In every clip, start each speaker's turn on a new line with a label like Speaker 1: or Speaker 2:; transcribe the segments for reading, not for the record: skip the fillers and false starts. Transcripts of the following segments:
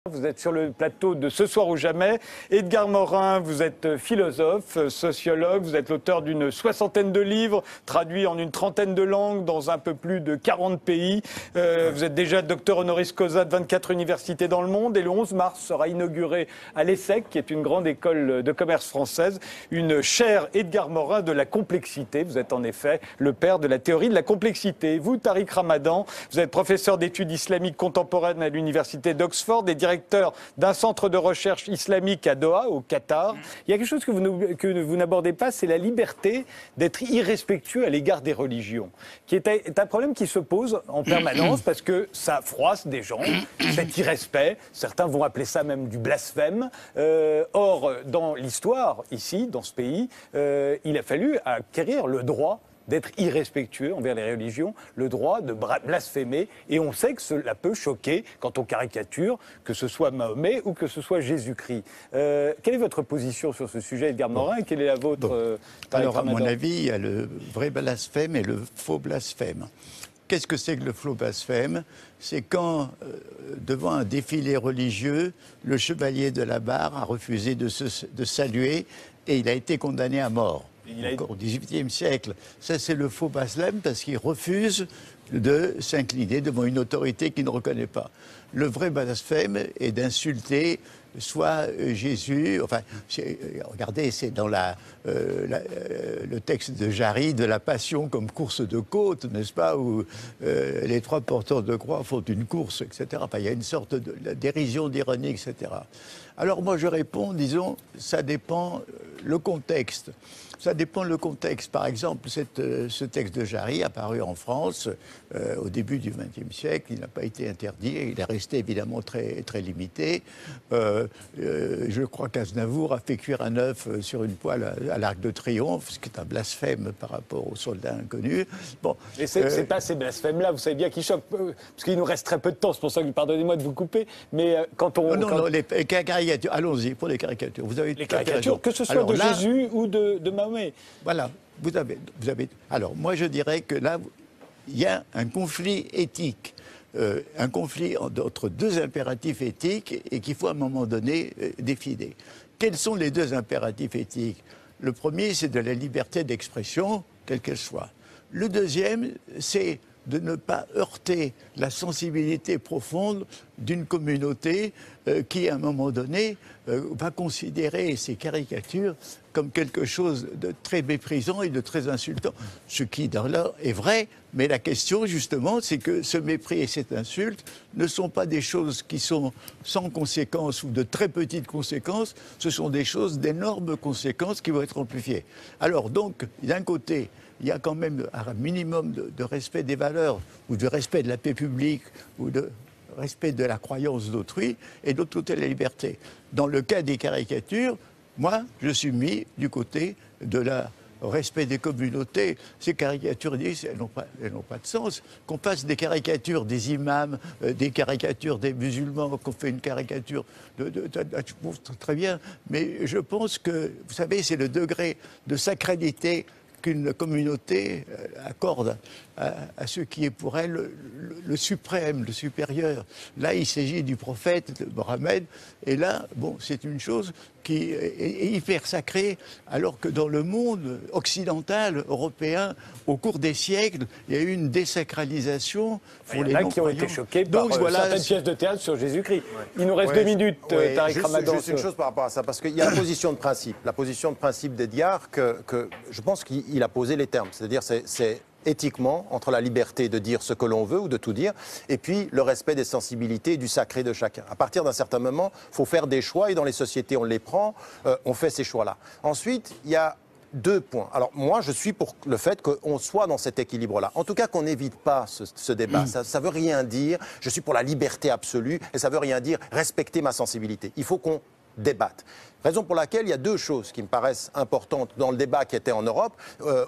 Speaker 1: Vous êtes sur le plateau de Ce soir ou jamais. Edgar Morin, vous êtes philosophe, sociologue, vous êtes l'auteur d'une 60aine de livres, traduits en une 30aine de langues dans un peu plus de 40 pays. Vous êtes déjà docteur honoris causa de 24 universités dans le monde. Et le 11 mars sera inaugurée à l'ESSEC, qui est une grande école de commerce française, une chaire Edgar Morin de la complexité. Vous êtes en effet le père de la théorie de la complexité. Vous, Tariq Ramadan, vous êtes professeur d'études islamiques contemporaines à l'université d'Oxford et directeur d'un centre de recherche islamique à Doha, au Qatar. Il y a quelque chose que vous n'abordez pas, c'est la liberté d'être irrespectueux à l'égard des religions, qui est un problème qui se pose en permanence parce que ça froisse des gens, cet irrespect. Certains vont appeler ça même du blasphème. Or, dans l'histoire, ici, dans ce pays, il a fallu acquérir le droit d'être irrespectueux envers les religions, le droit de blasphémer. Et on sait que cela peut choquer quand on caricature, que ce soit Mahomet ou que ce soit Jésus-Christ. Quelle est votre position sur ce sujet, Edgar Morin, et quelle est la vôtre,
Speaker 2: Alors, à mon avis, il y a le vrai blasphème et le faux blasphème. Qu'est-ce que c'est que le faux blasphème? C'est quand, devant un défilé religieux, le chevalier de la barre a refusé de saluer et il a été condamné à mort. Encore au XVIIIe siècle. Ça, c'est le faux blasphème parce qu'il refuse de s'incliner devant une autorité qu'il ne reconnaît pas. Le vrai blasphème est d'insulter soit Jésus, enfin, regardez, c'est dans le texte de Jarry de la Passion comme course de côte, n'est-ce pas, où les trois porteurs de croix font une course, etc. Enfin, il y a une sorte de dérision, d'ironie, etc. Alors moi je réponds, disons, ça dépend le contexte. Ça dépend le contexte. Par exemple, ce texte de Jarry apparu en France au début du XXe siècle. Il n'a pas été interdit. Il est resté évidemment très, très limité. Je crois qu'Aznavour a fait cuire un œuf sur une poêle à l'Arc de Triomphe, ce qui est un blasphème par rapport aux soldats inconnus. Bon,
Speaker 1: et c'est pas ces blasphèmes-là, vous savez bien, qui choquent, parce qu'il nous reste très peu de temps. C'est pour ça que pardonnez-moi de vous couper. Mais quand on
Speaker 2: non, les caricatures. Allons-y pour les caricatures. Vous avez
Speaker 1: les caricatures, que ce soit de Jésus ou de Mahomet.
Speaker 2: Voilà, vous avez. Alors, moi, je dirais que là, il y a un conflit éthique, un conflit entre deux impératifs éthiques et qu'il faut à un moment donné défiler. Quels sont les deux impératifs éthiques? Le premier, c'est de la liberté d'expression, quelle qu'elle soit. Le deuxième, c'est de ne pas heurter la sensibilité profonde d'une communauté qui, à un moment donné, va considérer ces caricatures comme quelque chose de très méprisant et de très insultant. Ce qui, dans là, est vrai, mais la question, justement, c'est que ce mépris et cette insulte ne sont pas des choses qui sont sans conséquences ou de très petites conséquences, ce sont des choses d'énormes conséquences qui vont être amplifiées. Alors, donc, d'un côté, il y a quand même un minimum de respect des valeurs, ou de respect de la paix publique, ou de respect de la croyance d'autrui, et de l'autre côté, la liberté. Dans le cas des caricatures, moi, je suis mis du côté de la respect des communautés. Ces caricatures, elles n'ont pas de sens. Qu'on fasse des caricatures des imams, des caricatures des musulmans, qu'on fait une caricature je trouve très bien, mais je pense que, vous savez, c'est le degré de sacralité qu'une communauté accorde à ce qui est pour elle le suprême, le supérieur. Là, il s'agit du prophète Mohammed, et là, bon, c'est une chose qui est hyper sacrée, alors que dans le monde occidental, européen, au cours des siècles, il y a eu une désacralisation pour les non-croyants.
Speaker 1: Il y en a qui ont été choqués par certaines pièces de théâtre sur Jésus-Christ. Il nous reste 2 minutes, Tariq Ramadan.
Speaker 3: Juste une chose par rapport à ça, parce qu'il y a la position de principe. La position de principe d'Edgar, que je pense qu'il a posé les termes. C'est-à-dire, c'est éthiquement, entre la liberté de dire ce que l'on veut ou de tout dire, et puis le respect des sensibilités et du sacré de chacun. À partir d'un certain moment, il faut faire des choix, et dans les sociétés, on les prend, on fait ces choix-là. Ensuite, il y a 2 points. Alors moi, je suis pour le fait qu'on soit dans cet équilibre-là. En tout cas, qu'on n'évite pas ce débat. Ça ne veut rien dire. Je suis pour la liberté absolue, et ça ne veut rien dire respecter ma sensibilité. Il faut qu'on débattre. Raison pour laquelle il y a 2 choses qui me paraissent importantes dans le débat qui était en Europe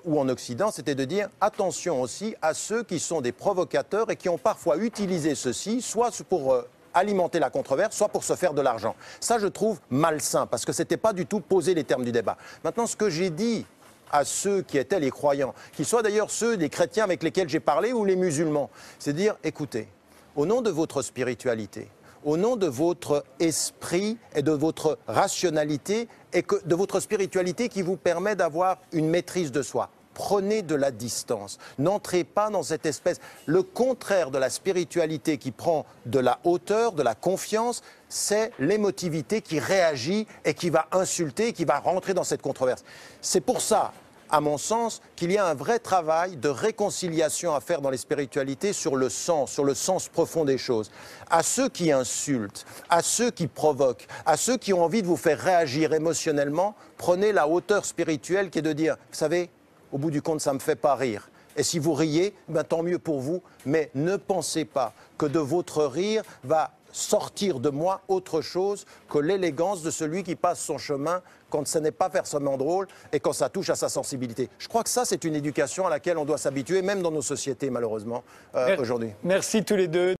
Speaker 3: ou en Occident, c'était de dire attention aussi à ceux qui sont des provocateurs et qui ont parfois utilisé ceci, soit pour alimenter la controverse, soit pour se faire de l'argent. Ça, je trouve malsain, parce que ce n'était pas du tout poser les termes du débat. Maintenant, ce que j'ai dit à ceux qui étaient les croyants, qu'ils soient d'ailleurs ceux des chrétiens avec lesquels j'ai parlé ou les musulmans, c'est dire, écoutez, au nom de votre spiritualité, au nom de votre esprit et de votre rationalité et de votre spiritualité qui vous permet d'avoir une maîtrise de soi. Prenez de la distance. N'entrez pas dans cette espèce... Le contraire de la spiritualité qui prend de la hauteur, de la confiance, c'est l'émotivité qui réagit et qui va insulter, qui va rentrer dans cette controverse. C'est pour ça, à mon sens, qu'il y a un vrai travail de réconciliation à faire dans les spiritualités sur le sens profond des choses. À ceux qui insultent, à ceux qui provoquent, à ceux qui ont envie de vous faire réagir émotionnellement, prenez la hauteur spirituelle qui est de dire, vous savez, au bout du compte, ça ne me fait pas rire. Et si vous riez, ben, tant mieux pour vous. Mais ne pensez pas que de votre rire va sortir de moi autre chose que l'élégance de celui qui passe son chemin quand ce n'est pas forcément drôle et quand ça touche à sa sensibilité. Je crois que ça, c'est une éducation à laquelle on doit s'habituer, même dans nos sociétés, malheureusement, aujourd'hui.
Speaker 1: Merci tous les deux.